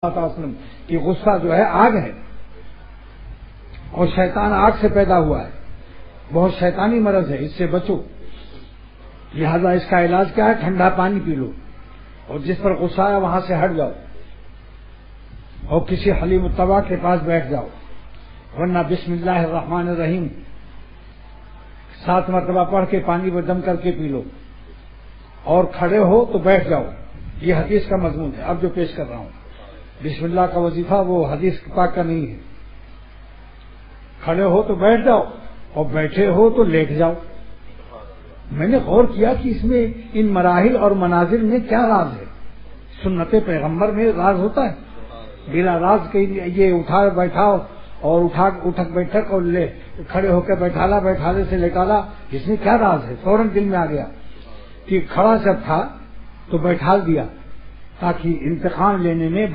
कि गुस्सा जो है आग है और शैतान आग से पैदा हुआ है, बहुत शैतानी मरज है, इससे बचो। लिहाजा इसका इलाज क्या है? ठंडा पानी पी लो और जिस पर गुस्सा है वहां से हट जाओ और किसी हलीम तवा के पास बैठ जाओ, वरना बिस्मिल्लाहिर रहमानिर रहीम 7 मरतबा पढ़ के पानी में दम करके पी लो और खड़े हो तो बैठ जाओ। ये हदीस का मजमून है। अब जो पेश कर रहा हूं, बिस्मिल्लाह का वजीफा वो हदीस पाक का नहीं है। खड़े हो तो बैठ जाओ और बैठे हो तो लेट जाओ। मैंने गौर किया कि इसमें इन मराहिल और मनाजिल में क्या राज है। सुन्नते पैगंबर में राज होता है, बिना राज के ये उठा बैठाओ और उठक बैठक और ले खड़े होकर बैठाला, बैठाले से लेटाला, इसमें क्या राज है? फौरन दिल में आ गया कि खड़ा जब था तो बैठाल दिया ताकि इंतकाम लेने में